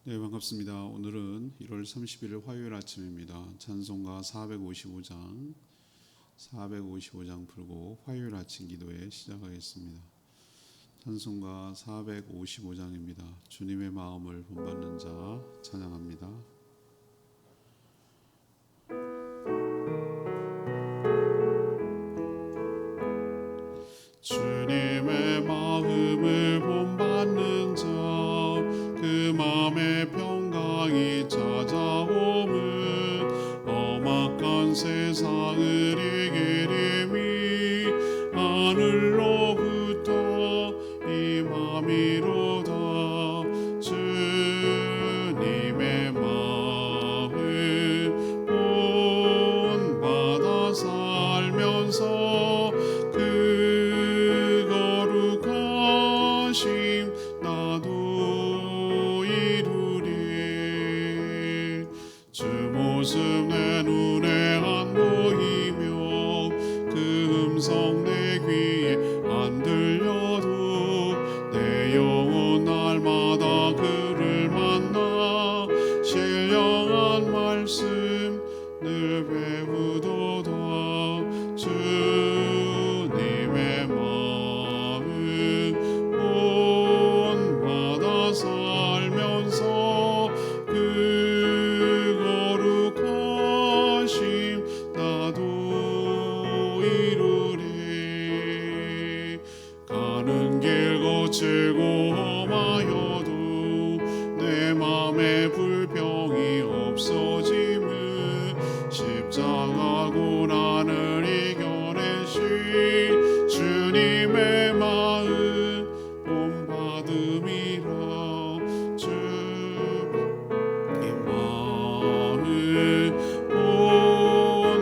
네, 반갑습니다. 오늘은 1월 31일 화요일 아침입니다. 찬송가 455장 부르고 화요일 아침 기도에 시작하겠습니다. 찬송가 455장입니다. 주님의 마음을 본받는 자 찬양합니다. 주님의 마음을 본받는 자 그 마음의 평강이 찾아오면 험악한 세상을 이기림이 하늘로부터 임함이로다. 주님의 마음을 본받아 살면서 그 거룩하심 나도 주 모습 내 눈에 안 보이며 그 음성 내 귀에 안 들려도 내 영혼 날마다 그를 만나 신령한 말씀 늘 배우도다. 주님의 마음 본받아 살면서 나도 이루리. 가는 길 거칠고 험하여도 내 맘에 불평이 없어짐은 십자가 고난을 이겨내신 주님의 마음 본받음이라. 주님의 마음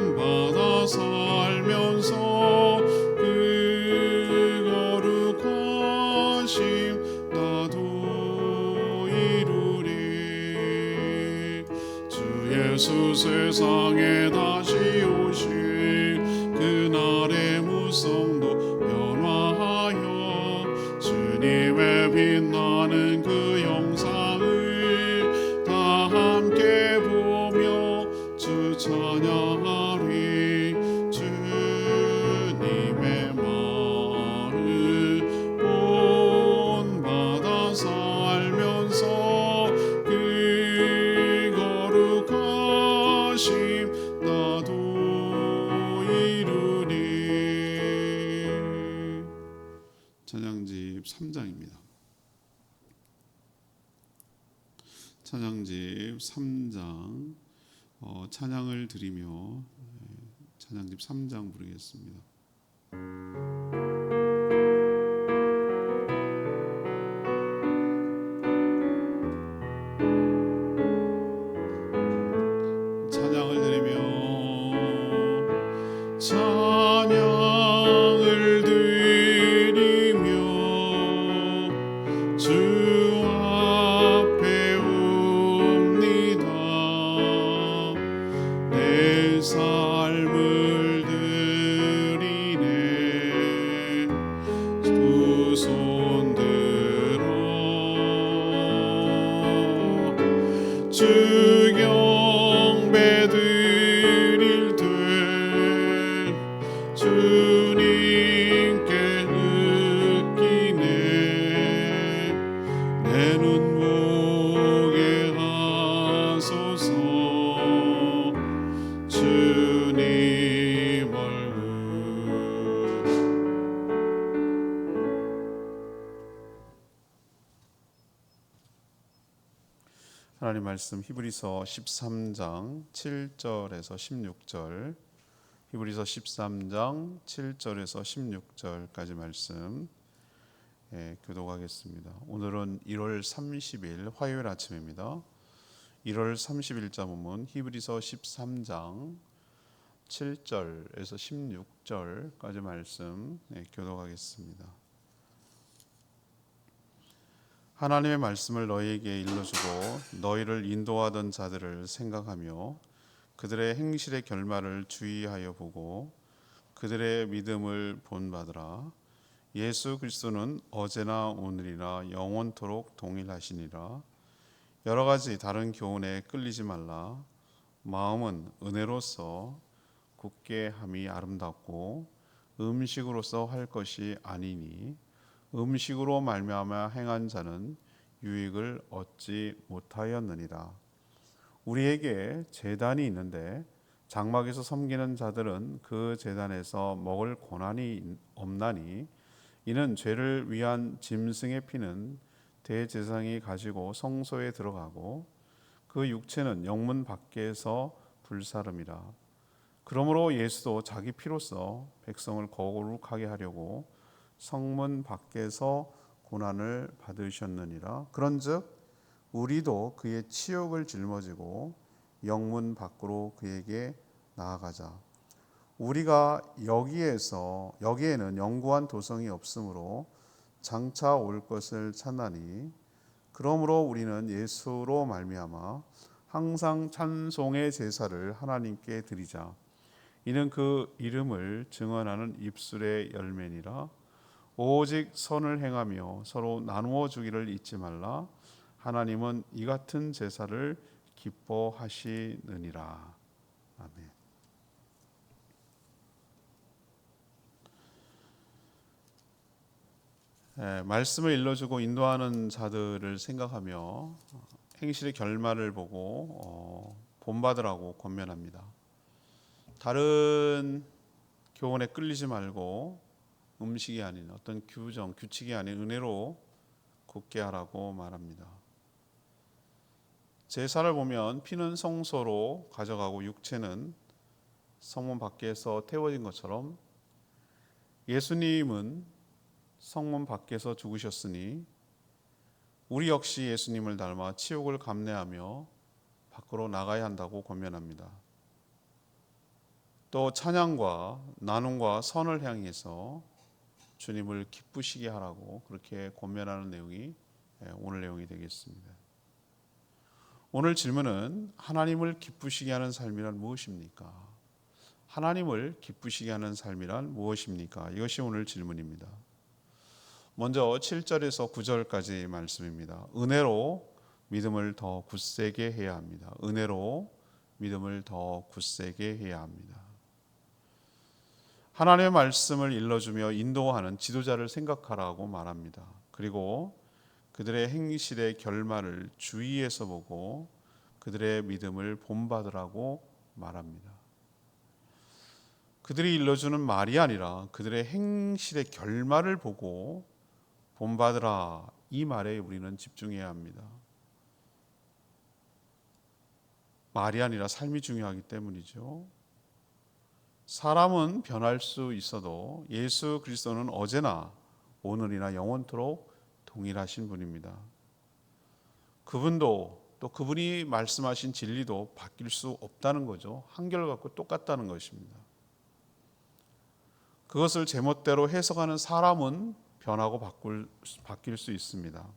본받아 살면서 그 거룩하심 나도 이루리. 주 예수 세상에 다시 오실 그날의 무성도 변화하여 주님의 빛나는 그 영상을 다 함께 보며 주 찬양하리. 주님의 마음 본받아 살면서 그 거룩하심 나도 이루리. 찬양집 3장입니다. 찬양집 3장 찬양을 드리며 찬양집 3장 부르겠습니다. 찬양을 드리며 찬양을 드리며 주 앞에 옵니다. 내 삶을 드리네 두 손 들어 주 경배 드릴 때 주님께 느끼네 내 눈 보게 하소서. 주님 얼굴. 하나님 말씀 히브리서 13장 7절에서 16절, 히브리서 13장 7절에서 16절까지 말씀 교독하겠습니다. 오늘은 1월 30일 화요일 아침입니다. 1월 30일자 본문 히브리서 13장 7절에서 16절까지 말씀 교독하겠습니다. 하나님의 말씀을 너희에게 일러주고 너희를 인도하던 자들을 생각하며 그들의 행실의 결말을 주의하여 보고 그들의 믿음을 본받으라. 예수 그리스도는 어제나 오늘이나 영원토록 동일하시니라. 여러 가지 다른 교훈에 끌리지 말라. 마음은 은혜로서 굳게 함이 아름답고 음식으로서 할 것이 아니니 음식으로 말미암아 행한 자는 유익을 얻지 못하였느니라. 우리에게 제단이 있는데 장막에서 섬기는 자들은 그 제단에서 먹을 고난이 없나니 이는 죄를 위한 짐승의 피는 대제사장이 가지고 성소에 들어가고 그 육체는 영문 밖에서 불사름이라. 그러므로 예수도 자기 피로써 백성을 거룩하게 하려고 성문 밖에서 고난을 받으셨느니라. 그런즉 우리도 그의 치욕을 짊어지고 영문 밖으로 그에게 나아가자. 우리가 여기에는 영구한 도성이 없으므로 장차 올 것을 찾나니 그러므로 우리는 예수로 말미암아 항상 찬송의 제사를 하나님께 드리자. 이는 그 이름을 증언하는 입술의 열매니라. 오직 선을 행하며 서로 나누어 주기를 잊지 말라. 하나님은 이 같은 제사를 기뻐하시느니라. 아멘. 말씀을 일러주고 인도하는 자들을 생각하며 행실의 결말을 보고 본받으라고 권면합니다. 다른 교훈에 끌리지 말고 음식이 아닌 어떤 규칙이 아닌 은혜로 굳게 하라고 말합니다. 제사를 보면 피는 성소로 가져가고 육체는 성문 밖에서 태워진 것처럼 예수님은 성문 밖에서 죽으셨으니 우리 역시 예수님을 닮아 치욕을 감내하며 밖으로 나가야 한다고 권면합니다. 또 찬양과 나눔과 선을 향해서 주님을 기쁘시게 하라고 그렇게 권면하는 내용이 오늘 내용이 되겠습니다. 오늘 질문은 하나님을 기쁘시게 하는 삶이란 무엇입니까? 하나님을 기쁘시게 하는 삶이란 무엇입니까? 이것이 오늘 질문입니다. 먼저 7절에서 9절까지 말씀입니다. 은혜로 믿음을 더 굳세게 해야 합니다. 은혜로 믿음을 더 굳세게 해야 합니다. 하나님의 말씀을 일러주며 인도하는 지도자를 생각하라고 말합니다. 그리고 그들의 행실의 결말을 주의해서 보고 그들의 믿음을 본받으라고 말합니다. 그들이 일러주는 말이 아니라 그들의 행실의 결말을 보고 본받으라, 이 말에 우리는 집중해야 합니다. 말이 아니라 삶이 중요하기 때문이죠. 사람은 변할 수 있어도 예수 그리스도는 어제나 오늘이나 영원토록 동일하신 분입니다. 그분도 또 그분이 말씀하신 진리도 바뀔 수 없다는 거죠. 한결같고 똑같다는 것입니다. 그것을 제멋대로 해석하는 사람은 변하고 바뀔 수 있습니다.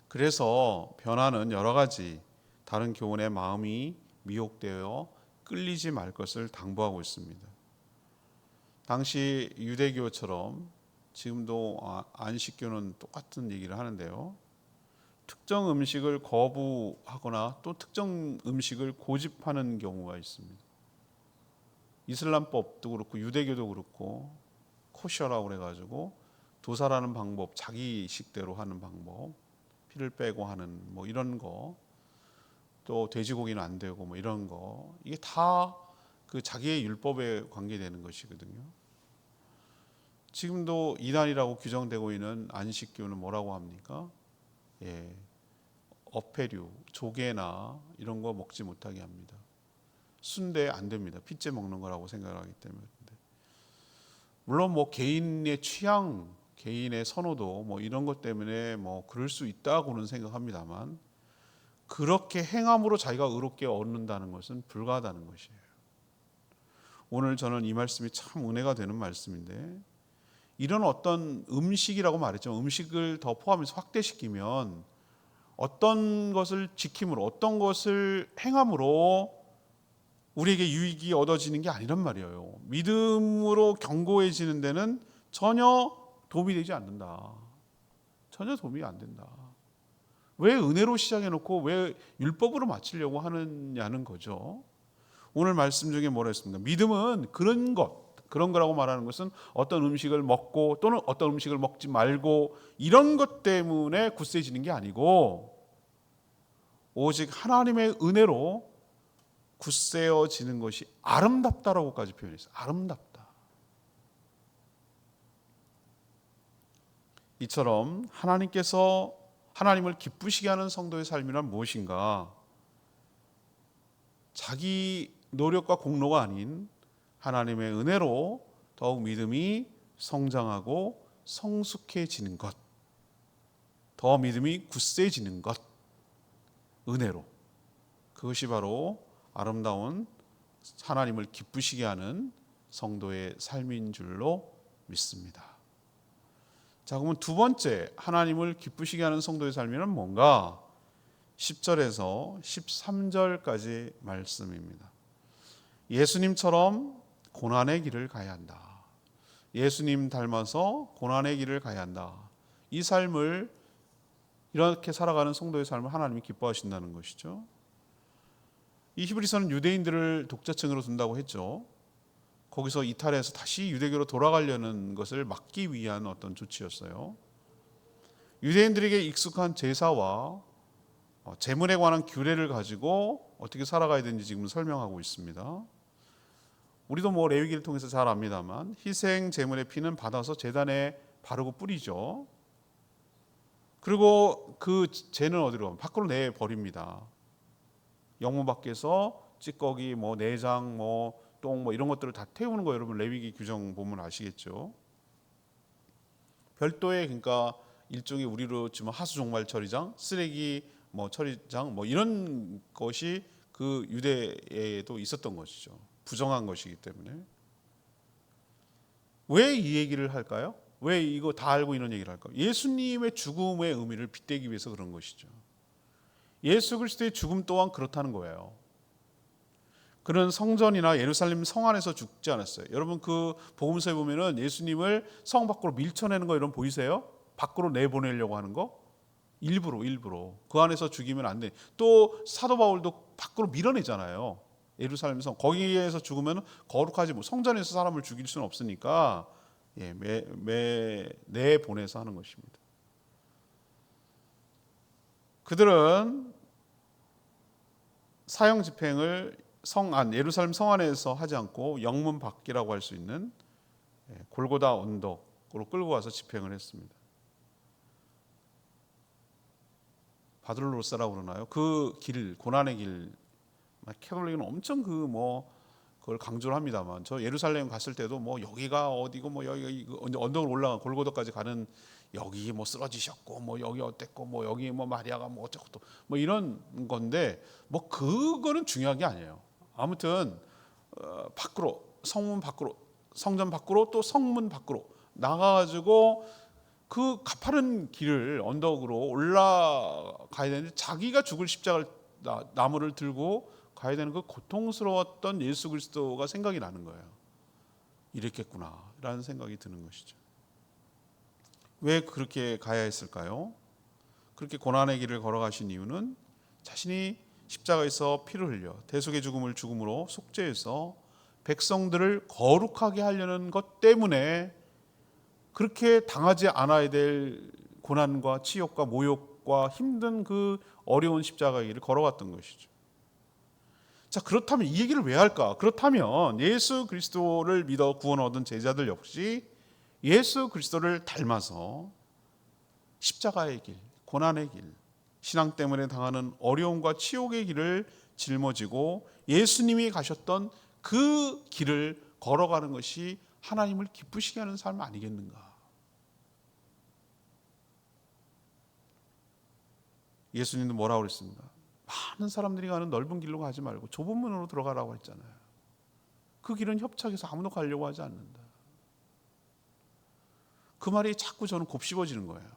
그래서 변화는 여러 가지 다른 교훈의 마음이 미혹되어 끌리지 말 것을 당부하고 있습니다. 당시 유대교처럼 지금도 안식교는 똑같은 얘기를 하는데요. 특정 음식을 거부하거나 또 특정 음식을 고집하는 경우가 있습니다. 이슬람법도 그렇고 유대교도 그렇고 코셔라고 그래가지고 도살하는 방법, 자기 식대로 하는 방법, 피를 빼고 하는 뭐 이런 거, 또 돼지고기는 안 되고 뭐 이런 거, 이게 다 그 자기의 율법에 관계되는 것이거든요. 지금도 이단이라고 규정되고 있는 안식교는 뭐라고 합니까? 어패류, 조개나 이런 거 먹지 못하게 합니다. 순대 안 됩니다. 핏째 먹는 거라고 생각하기 때문에. 물론 뭐 개인의 취향, 개인의 선호도 뭐 이런 것 때문에 뭐 그럴 수 있다고는 생각합니다만 그렇게 행함으로 자기가 의롭게 얻는다는 것은 불가하다는 것이에요. 오늘 저는 이 말씀이 참 은혜가 되는 말씀인데 이런 어떤 음식이라고 말했죠. 음식을 더 포함해서 확대시키면 어떤 것을 지킴으로 어떤 것을 행함으로 우리에게 유익이 얻어지는 게 아니란 말이에요. 믿음으로 견고해지는 데는 전혀 도움이 되지 않는다. 전혀 도움이 안 된다. 왜 은혜로 시작해놓고 왜 율법으로 마치려고 하느냐는 거죠. 오늘 말씀 중에 뭐라 했습니까? 믿음은 그런 거라고 말하는 것은 어떤 음식을 먹고 또는 어떤 음식을 먹지 말고 이런 것 때문에 굳세지는 게 아니고 오직 하나님의 은혜로 굳세어지는 것이 아름답다라고까지 표현했어요. 아름답다. 이처럼 하나님을 기쁘시게 하는 성도의 삶이란 무엇인가? 자기 노력과 공로가 아닌 하나님의 은혜로 더욱 믿음이 성장하고 성숙해지는 것, 더 믿음이 굳세지는 것, 은혜로. 그것이 바로 아름다운 하나님을 기쁘시게 하는 성도의 삶인 줄로 믿습니다. 자, 그러면 두 번째 하나님을 기쁘시게 하는 성도의 삶이란 뭔가? 10절에서 13절까지 말씀입니다. 예수님처럼 고난의 길을 가야 한다. 예수님 닮아서 고난의 길을 가야 한다. 이 삶을, 이렇게 살아가는 성도의 삶을 하나님이 기뻐하신다는 것이죠. 이 히브리서는 유대인들을 독자층으로 둔다고 했죠. 거기서 이탈해서 다시 유대교로 돌아가려는 것을 막기 위한 어떤 조치였어요. 유대인들에게 익숙한 제사와 제물에 관한 규례를 가지고 어떻게 살아가야 되는지 지금 설명하고 있습니다. 우리도 레위기를 통해서 잘 압니다만 희생 제물의 피는 받아서 제단에 바르고 뿌리죠. 그리고 그 죄는 어디로 가면 밖으로 내버립니다. 영문 밖에서 찌꺼기, 내장, 똥 이런 것들을 다 태우는 거 여러분 레위기 규정 보면 아시겠죠. 별도의 그러니까 일종의 우리로 치면 하수 종말 처리장, 쓰레기 처리장 이런 것이 그 유대에도 있었던 것이죠. 부정한 것이기 때문에. 왜 이 얘기를 할까요? 왜 이거 다 알고 이런 얘기를 할까요? 예수님의 죽음의 의미를 빗대기 위해서 그런 것이죠. 예수 그리스도의 죽음 또한 그렇다는 거예요. 그는 성전이나 예루살렘 성 안에서 죽지 않았어요. 여러분 그 복음서에 보면은 예수님을 성 밖으로 밀쳐내는 거 이런 보이세요? 밖으로 내보내려고 하는 거? 일부러 그 안에서 죽이면 안 돼. 또 사도 바울도 밖으로 밀어내잖아요. 예루살렘 성 거기에서 죽으면 거룩하지 성전에서 사람을 죽일 수는 없으니까 내보내서 하는 것입니다. 그들은 사형 집행을 예루살렘 성 안에서 하지 않고 영문 밖이라고 할 수 있는 골고다 언덕으로 끌고 가서 집행을 했습니다. 바들로스라고 그러나요? 그 길, 고난의 길, 캐톨릭은 엄청 그걸 강조를 합니다만, 저 예루살렘 갔을 때도 여기가 어디고 여기 언덕을 올라가 골고다까지 가는 여기 쓰러지셨고 여기 어땠고 여기 마리아가 어쩌고 또 이런 건데 그거는 중요한 게 아니에요. 아무튼 밖으로 성문 밖으로 성전 밖으로 또 성문 밖으로 나가가지고 그 가파른 길을 언덕으로 올라가야 되는데 자기가 죽을 십자가를 나무를 들고 가야 되는 그 고통스러웠던 예수 그리스도가 생각이 나는 거예요. 이랬겠구나라는 생각이 드는 것이죠. 왜 그렇게 가야 했을까요? 그렇게 고난의 길을 걸어가신 이유는 자신이 십자가에서 피를 흘려 대속의 죽음을 죽음으로 속죄해서 백성들을 거룩하게 하려는 것 때문에 그렇게 당하지 않아야 될 고난과 치욕과 모욕과 힘든 그 어려운 십자가의 길을 걸어갔던 것이죠. 자, 그렇다면 이 얘기를 왜 할까? 그렇다면 예수 그리스도를 믿어 구원 얻은 제자들 역시 예수 그리스도를 닮아서 십자가의 길, 고난의 길, 신앙 때문에 당하는 어려움과 치욕의 길을 짊어지고 예수님이 가셨던 그 길을 걸어가는 것이 하나님을 기쁘시게 하는 삶 아니겠는가? 예수님도 뭐라고 그랬습니까? 많은 사람들이 가는 넓은 길로 가지 말고 좁은 문으로 들어가라고 했잖아요. 그 길은 협착해서 아무도 가려고 하지 않는다. 그 말이 자꾸 저는 곱씹어지는 거예요.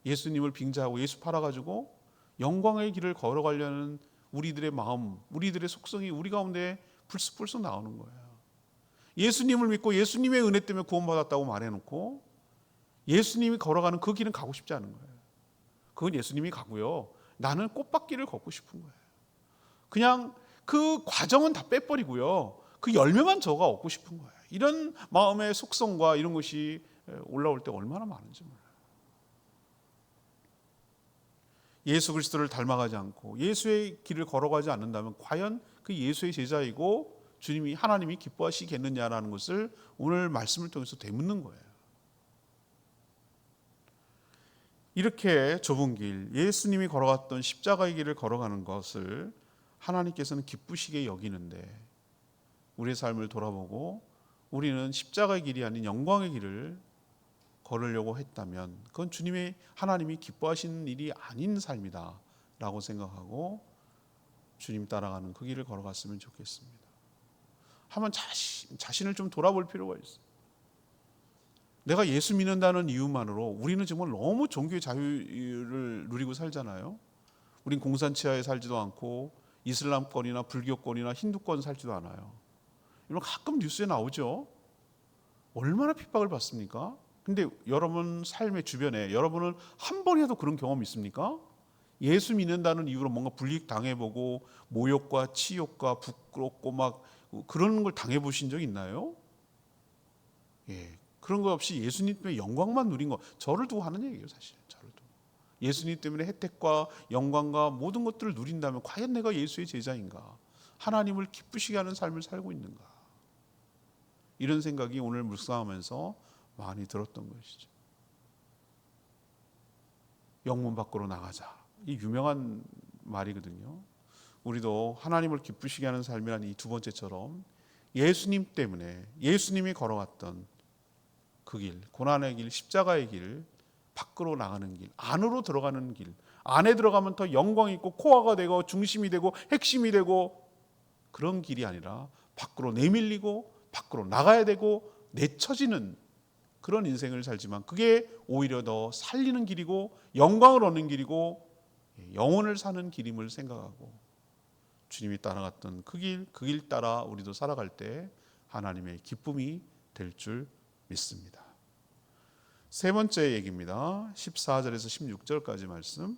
예수님을 빙자하고 예수 팔아가지고 영광의 길을 걸어가려는 우리들의 마음, 우리들의 속성이 우리 가운데 불쑥불쑥 나오는 거예요. 예수님을 믿고 예수님의 은혜 때문에 구원받았다고 말해놓고 예수님이 걸어가는 그 길은 가고 싶지 않은 거예요. 그건 예수님이 가고요. 나는 꽃밭길을 걷고 싶은 거예요. 그냥 그 과정은 다 빼버리고요. 그 열매만 저가 얻고 싶은 거예요. 이런 마음의 속성과 이런 것이 올라올 때 얼마나 많은지 몰라요. 예수 그리스도를 닮아가지 않고 예수의 길을 걸어가지 않는다면 과연 그 예수의 제자이고 주님이 하나님이 기뻐하시겠느냐라는 것을 오늘 말씀을 통해서 되묻는 거예요. 이렇게 좁은 길, 예수님이 걸어갔던 십자가의 길을 걸어가는 것을 하나님께서는 기쁘시게 여기는데 우리의 삶을 돌아보고 우리는 십자가의 길이 아닌 영광의 길을 걸으려고 했다면 그건 주님의 하나님이 기뻐하시는 일이 아닌 삶이다 라고 생각하고 주님 따라가는 그 길을 걸어갔으면 좋겠습니다. 한번 자신을 좀 돌아볼 필요가 있어요. 내가 예수 믿는다는 이유만으로 우리는 정말 너무 종교의 자유를 누리고 살잖아요. 우린 공산치하에 살지도 않고 이슬람권이나 불교권이나 힌두권 살지도 않아요. 이런 가끔 뉴스에 나오죠. 얼마나 핍박을 받습니까? 근데 여러분 삶의 주변에 여러분은 한 번이라도 그런 경험 있습니까? 예수 믿는다는 이유로 뭔가 불이익 당해보고 모욕과 치욕과 부끄럽고 막 그런 걸 당해보신 적 있나요? 예, 그런 거 없이 예수님 때문에 영광만 누린 거, 저를 두고 하는 얘기예요. 사실 저를 두고 예수님 때문에 혜택과 영광과 모든 것들을 누린다면 과연 내가 예수의 제자인가? 하나님을 기쁘시게 하는 삶을 살고 있는가? 이런 생각이 오늘 묵상하면서 많이 들었던 것이죠. 영문 밖으로 나가자. 이 유명한 말이거든요. 우리도 하나님을 기쁘시게 하는 삶이란 이 두 번째처럼 예수님 때문에 예수님이 걸어갔던 그 길, 고난의 길, 십자가의 길, 밖으로 나가는 길, 안으로 들어가는 길, 안에 들어가면 더 영광이 있고 코어가 되고 중심이 되고 핵심이 되고 그런 길이 아니라 밖으로 내밀리고 밖으로 나가야 되고 내쳐지는 그런 인생을 살지만 그게 오히려 더 살리는 길이고 영광을 얻는 길이고 영혼을 사는 길임을 생각하고 주님이 따라갔던 그 길 따라 우리도 살아갈 때 하나님의 기쁨이 될 줄 믿습니다. 세 번째 얘기입니다. 14절에서 16절까지 말씀.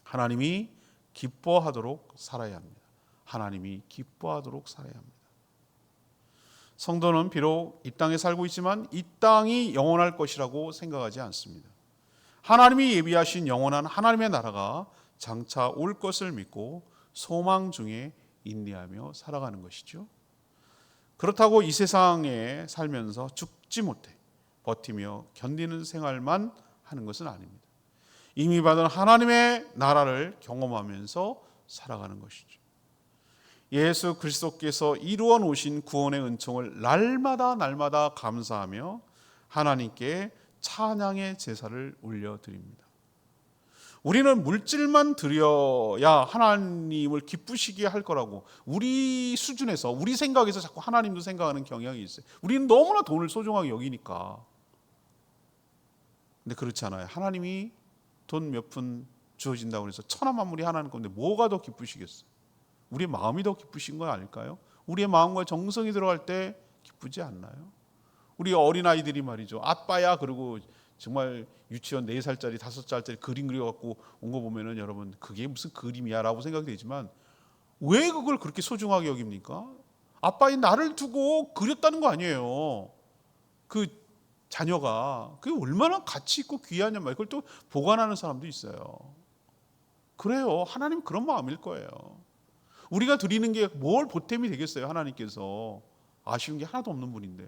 하나님이 기뻐하도록 살아야 합니다. 하나님이 기뻐하도록 살아야 합니다. 성도는 비록 이 땅에 살고 있지만 이 땅이 영원할 것이라고 생각하지 않습니다. 하나님이 예비하신 영원한 하나님의 나라가 장차 올 것을 믿고 소망 중에 인내하며 살아가는 것이죠. 그렇다고 이 세상에 살면서 죽지 못해 버티며 견디는 생활만 하는 것은 아닙니다. 이미 받은 하나님의 나라를 경험하면서 살아가는 것이죠. 예수 그리스도께서 이루어 놓으신 구원의 은총을 날마다 감사하며 하나님께 찬양의 제사를 올려드립니다. 우리는 물질만 드려야 하나님을 기쁘시게 할 거라고 우리 수준에서 우리 생각에서 자꾸 하나님도 생각하는 경향이 있어요. 우리는 너무나 돈을 소중하게 여기니까. 근데 그렇지 않아요. 하나님이 돈 몇 푼 주어진다고 해서 천하만물이 하나님 건데 뭐가 더 기쁘시겠어요? 우리의 마음이 더 기쁘신 거 아닐까요? 우리의 마음과 정성이 들어갈 때 기쁘지 않나요? 우리 어린아이들이 말이죠. 아빠야 그러고 정말 유치원 4살짜리 5살짜리 그림 그려갖고 온 거 보면은 여러분 그게 무슨 그림이야 라고 생각이 되지만 왜 그걸 그렇게 소중하게 여깁니까? 아빠인 나를 두고 그렸다는 거 아니에요. 그 자녀가 그게 얼마나 가치 있고 귀하냐 말 그걸 또 보관하는 사람도 있어요. 그래요. 하나님 그런 마음일 거예요. 우리가 드리는 게 뭘 보탬이 되겠어요. 하나님께서 아쉬운 게 하나도 없는 분인데.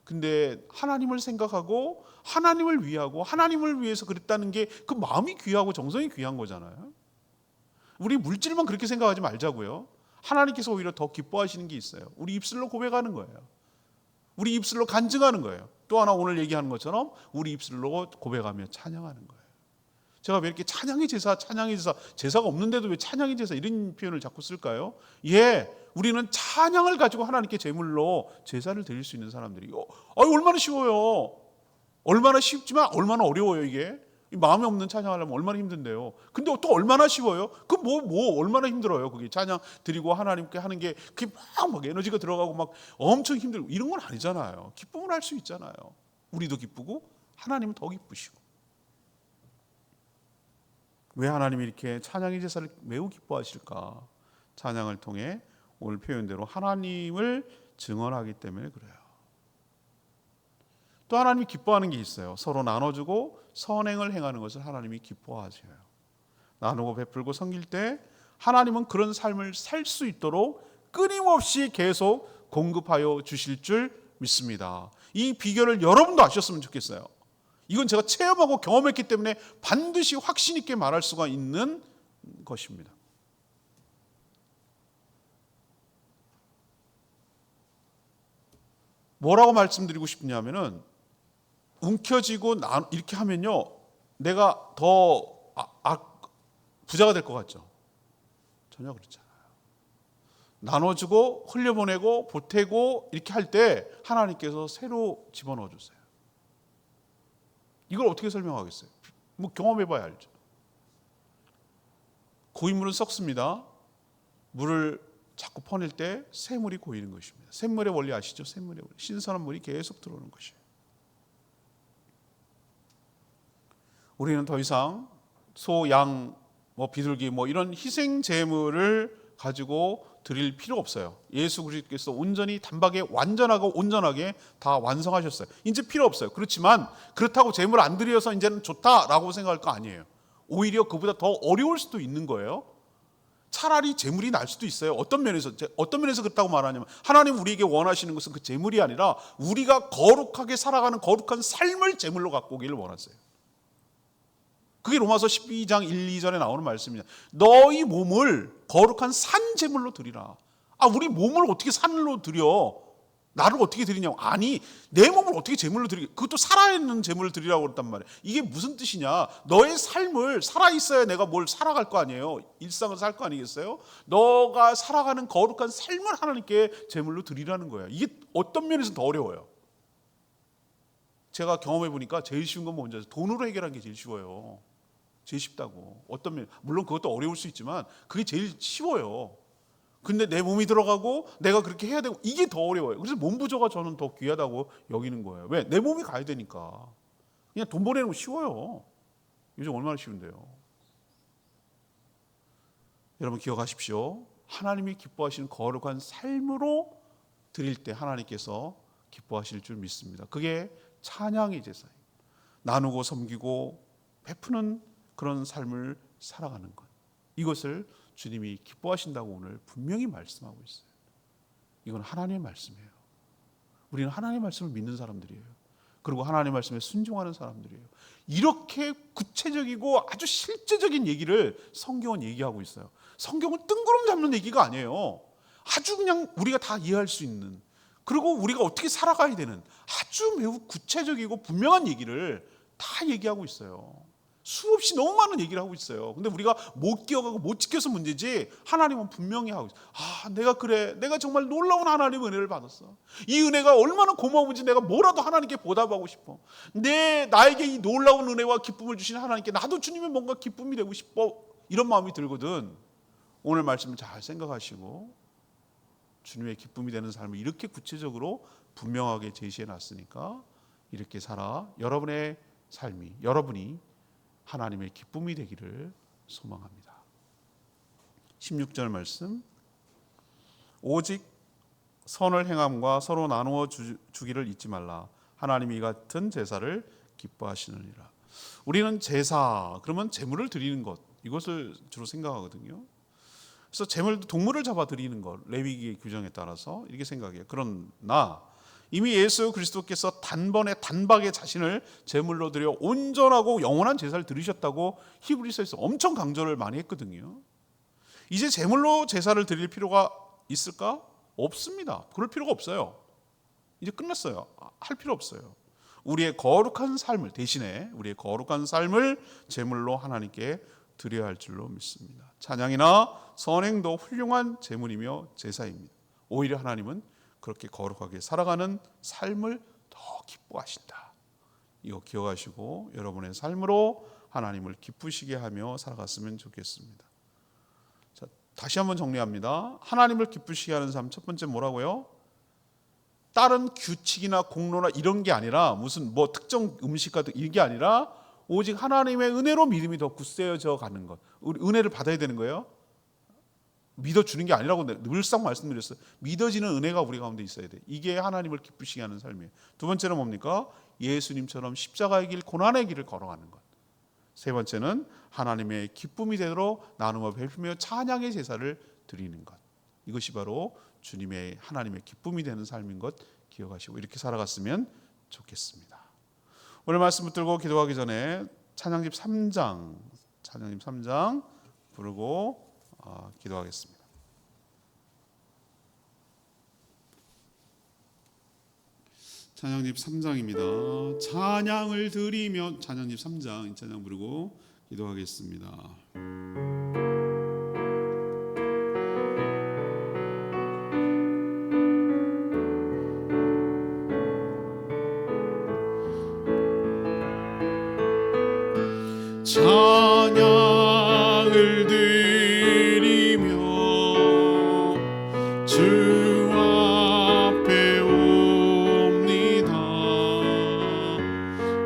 근데 하나님을 생각하고 하나님을 위하고 하나님을 위해서 그랬다는 게 그 마음이 귀하고 정성이 귀한 거잖아요. 우리 물질만 그렇게 생각하지 말자고요. 하나님께서 오히려 더 기뻐하시는 게 있어요. 우리 입술로 고백하는 거예요. 우리 입술로 간증하는 거예요. 또 하나 오늘 얘기하는 것처럼 우리 입술로 고백하며 찬양하는 거예요. 제가 왜 이렇게 찬양의 제사, 제사가 없는데도 왜 찬양의 제사 이런 표현을 자꾸 쓸까요? 예, 우리는 찬양을 가지고 하나님께 제물로 제사를 드릴 수 있는 사람들이요. 얼마나 쉬워요. 얼마나 쉽지만 얼마나 어려워요 이게. 마음에 없는 찬양하려면 얼마나 힘든데요. 근데 또 얼마나 쉬워요? 그 얼마나 힘들어요. 그게 찬양 드리고 하나님께 하는 게 그게 막 에너지가 들어가고 막 엄청 힘들고 이런 건 아니잖아요. 기쁨을 할 수 있잖아요. 우리도 기쁘고 하나님은 더 기쁘시고. 왜 하나님이 이렇게 찬양의 제사를 매우 기뻐하실까? 찬양을 통해 오늘 표현대로 하나님을 증언하기 때문에 그래요. 또 하나님이 기뻐하는 게 있어요. 서로 나눠주고 선행을 행하는 것을 하나님이 기뻐하셔요. 나누고 베풀고 섬길 때 하나님은 그런 삶을 살 수 있도록 끊임없이 계속 공급하여 주실 줄 믿습니다. 이 비결을 여러분도 아셨으면 좋겠어요. 이건 제가 체험하고 경험했기 때문에 반드시 확신 있게 말할 수가 있는 것입니다. 뭐라고 말씀드리고 싶냐면은 움켜쥐고 이렇게 하면요, 내가 더 부자가 될 것 같죠? 전혀 그렇지 않아요. 나눠주고 흘려보내고 보태고 이렇게 할 때 하나님께서 새로 집어넣어 주세요. 이걸 어떻게 설명하겠어요? 뭐 경험해봐야 알죠. 고인물은 썩습니다. 물을 자꾸 퍼낼 때 샘물이 고이는 것입니다. 샘물의 원리 아시죠? 샘물의 원리. 신선한 물이 계속 들어오는 것이에요. 우리는 더 이상 소, 양, 비둘기 이런 희생 제물을 가지고 드릴 필요 없어요. 예수 그리스도께서 온전히 단박에 완전하고 온전하게 다 완성하셨어요. 이제 필요 없어요. 그렇지만 그렇다고 제물 안 드려서 이제는 좋다라고 생각할 거 아니에요. 오히려 그보다 더 어려울 수도 있는 거예요. 차라리 제물이 날 수도 있어요. 어떤 면에서 그렇다고 말하냐면 하나님 우리에게 원하시는 것은 그 제물이 아니라 우리가 거룩하게 살아가는 거룩한 삶을 제물로 갖고 오기를 원하세요. 그게 로마서 12장 1, 2절에 나오는 말씀입니다. 너희 몸을 거룩한 산 제물로 드리라. 우리 몸을 어떻게 산으로 드려? 나를 어떻게 드리냐고. 아니, 내 몸을 어떻게 제물로 드리게? 그것도 살아있는 제물을 드리라고 그랬단 말이에요. 이게 무슨 뜻이냐? 너의 삶을 살아있어야 내가 뭘 살아갈 거 아니에요. 일상을 살 거 아니겠어요? 너가 살아가는 거룩한 삶을 하나님께 제물로 드리라는 거예요. 이게 어떤 면에서 더 어려워요? 제가 경험해 보니까 제일 쉬운 건 뭔지 아세요? 돈으로 해결하는 게 제일 쉬워요. 제일 쉽다고. 어떤 면, 물론 그것도 어려울 수 있지만 그게 제일 쉬워요. 근데 내 몸이 들어가고 내가 그렇게 해야 되고 이게 더 어려워요. 그래서 몸 부조가 저는 더 귀하다고 여기는 거예요. 왜? 내 몸이 가야 되니까. 그냥 돈 보내는 거 쉬워요. 요즘 얼마나 쉬운데요. 여러분 기억하십시오. 하나님이 기뻐하시는 거룩한 삶으로 드릴 때 하나님께서 기뻐하실 줄 믿습니다. 그게 찬양의 제사예요. 나누고 섬기고 베푸는 그런 삶을 살아가는 것. 이것을 주님이 기뻐하신다고 오늘 분명히 말씀하고 있어요. 이건 하나님의 말씀이에요. 우리는 하나님의 말씀을 믿는 사람들이에요. 그리고 하나님의 말씀에 순종하는 사람들이에요. 이렇게 구체적이고 아주 실제적인 얘기를 성경은 얘기하고 있어요. 성경은 뜬구름 잡는 얘기가 아니에요. 아주 그냥 우리가 다 이해할 수 있는, 그리고 우리가 어떻게 살아가야 되는 아주 매우 구체적이고 분명한 얘기를 다 얘기하고 있어요. 수없이 너무 많은 얘기를 하고 있어요. 근데 우리가 못 기억하고 못 지켜서 문제지 나님은 분명히 하고 있어요. 내가 그래. 내가 정말 놀라운 하나님의 은혜를 받았어. 이 은혜가 얼마나 고마운지 내가 뭐라도 하나님께 보답하고 싶어. 나에게 이 놀라운 은혜와 기쁨을 주신 하나님께 나도 주님의 뭔가 기쁨이 되고 싶어. 이런 마음이 들거든. 오늘 말씀을 잘 생각하시고 주님의 기쁨이 되는 삶을 이렇게 구체적으로 분명하게 제시해 놨으니까 이렇게 살아 여러분의 삶이, 여러분이 하나님의 기쁨이 되기를 소망합니다. 16절 말씀, 오직 선을 행함과 서로 나누어 주기를 잊지 말라. 하나님이 이 같은 제사를 기뻐하시느니라. 우리는 제사, 그러면 제물을 드리는 것, 이것을 주로 생각하거든요. 그래서 제물도 동물을 잡아 드리는 것, 레위기의 규정에 따라서 이렇게 생각해요. 그러나 이미 예수 그리스도께서 단박에 자신을 제물로 드려 온전하고 영원한 제사를 드리셨다고 히브리서에서 엄청 강조를 많이 했거든요. 이제 제물로 제사를 드릴 필요가 있을까? 없습니다. 그럴 필요가 없어요. 이제 끝났어요. 할 필요 없어요. 우리의 거룩한 삶을 대신에 우리의 거룩한 삶을 제물로 하나님께 드려야 할 줄로 믿습니다. 찬양이나 선행도 훌륭한 제물이며 제사입니다. 오히려 하나님은 그렇게 거룩하게 살아가는 삶을 더 기뻐하신다. 이거 기억하시고 여러분의 삶으로 하나님을 기쁘시게 하며 살아갔으면 좋겠습니다. 자, 다시 한번 정리합니다. 하나님을 기쁘시게 하는 삶, 첫 번째 뭐라고요? 다른 규칙이나 공로나 이런 게 아니라 무슨 특정 음식 같은 이게 아니라 오직 하나님의 은혜로 믿음이 더 굳세어져 가는 것. 우리 은혜를 받아야 되는 거예요. 믿어주는 게 아니라고 늘상 말씀드렸어요. 믿어지는 은혜가 우리 가운데 있어야 돼. 이게 하나님을 기쁘시게 하는 삶이에요. 두 번째는 뭡니까? 예수님처럼 십자가의 길, 고난의 길을 걸어가는 것. 세 번째는 하나님의 기쁨이 되도록 나누며 베풀며 찬양의 제사를 드리는 것. 이것이 바로 주님의 하나님의 기쁨이 되는 삶인 것 기억하시고 이렇게 살아갔으면 좋겠습니다. 오늘 말씀 붙들고 기도하기 전에 찬양집 3장 부르고 기도하겠습니다. 찬양집 3장입니다. 찬양을 드리며 찬양집 3장 이 찬양 부르고 기도하겠습니다. 찬양을 드리며 주 앞에 옵니다.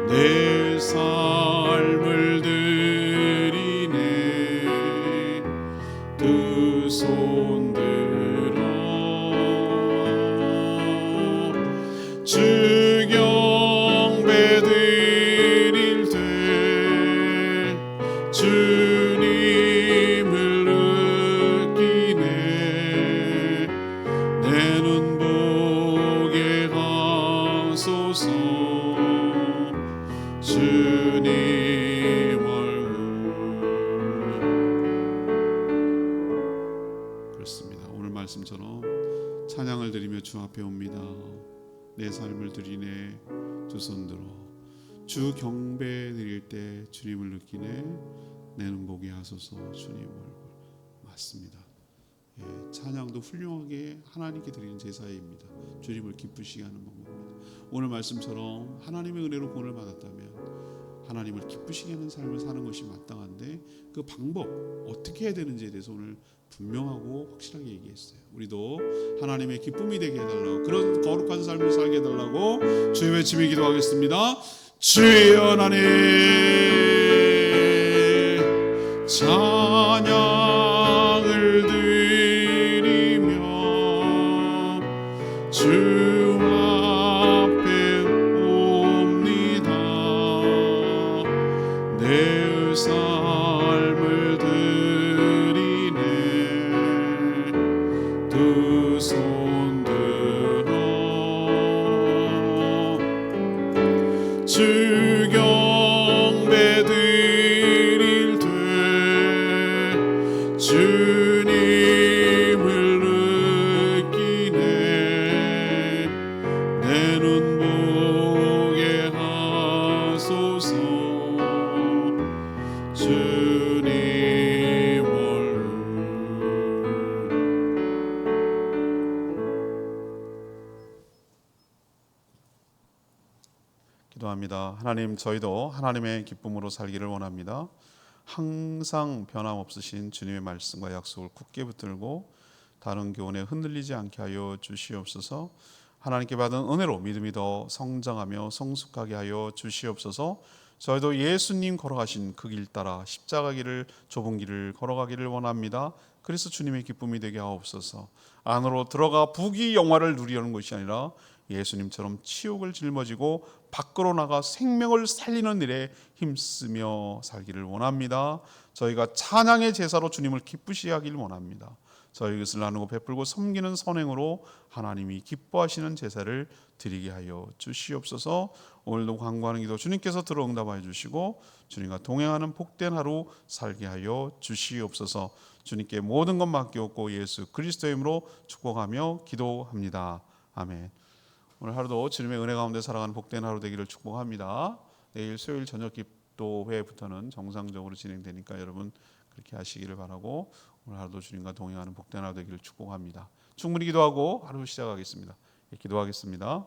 내 삶을 드리네 두 손 들어 주 경배 드릴 때 주님을 느끼네 내 눈 보게 하소서 주님 얼굴. 그렇습니다. 오늘 말씀처럼 찬양을 드리며 주 앞에 옵니다. 내 삶을 드리네 두 손 들어 주 경배 드릴 때 주님을 느끼네 내 눈 보게 하소서 주님 얼굴. 맞습니다. 예, 찬양도 훌륭하게 하나님께 드리는 제사입니다. 주님을 기쁘시게 하는 방법입니다. 오늘 말씀처럼 하나님의 은혜로 구원을 받았다면 하나님을 기쁘시게 하는 삶을 사는 것이 마땅한데 그 방법 어떻게 해야 되는지에 대해서 오늘 분명하고 확실하게 얘기했어요. 우리도 하나님의 기쁨이 되게 해달라고 그런 거룩한 삶을 살게 해달라고 주의 외침에 기도하겠습니다. 주의 하나님 찬양을 드리며 주 앞에 옵니다. 내 삶을 드리네 두 손 들어 주 경배 드릴 때 주님을 느끼네 내 눈 보게 하소서 주님 얼굴. 기도합니다. 하나님, 저희도 하나님의 기쁨으로 살기를 원합니다. 항상 변함없으신 주님의 말씀과 약속을 굳게 붙들고 다른 교훈에 흔들리지 않게 하여 주시옵소서. 하나님께 받은 은혜로 믿음이 더 성장하며 성숙하게 하여 주시옵소서. 저희도 예수님 걸어가신 그 길 따라 십자가 길을 좁은 길을 걸어가기를 원합니다. 그래서 주님의 기쁨이 되게 하옵소서. 안으로 들어가 부귀 영화를 누리려는 것이 아니라 예수님처럼 치욕을 짊어지고 밖으로 나가 생명을 살리는 일에 힘쓰며 살기를 원합니다. 저희가 찬양의 제사로 주님을 기쁘시게 하기를 원합니다. 저희 것을 나누고 베풀고 섬기는 선행으로 하나님이 기뻐하시는 제사를 드리게 하여 주시옵소서. 오늘도 간구하는 기도 주님께서 들어 응답하여 주시고 주님과 동행하는 복된 하루 살게 하여 주시옵소서. 주님께 모든 것 맡기옵고 예수 그리스도의 이름으로 축복하며 기도합니다. 아멘. 오늘 하루도 주님의 은혜 가운데 살아가는 복된 하루 되기를 축복합니다. 내일 수요일 저녁 기도회부터는 정상적으로 진행되니까 여러분 그렇게 하시기를 바라고 오늘 하루도 주님과 동행하는 복된 하루 되기를 축복합니다. 충분히 기도하고 하루 시작하겠습니다. 기도하겠습니다.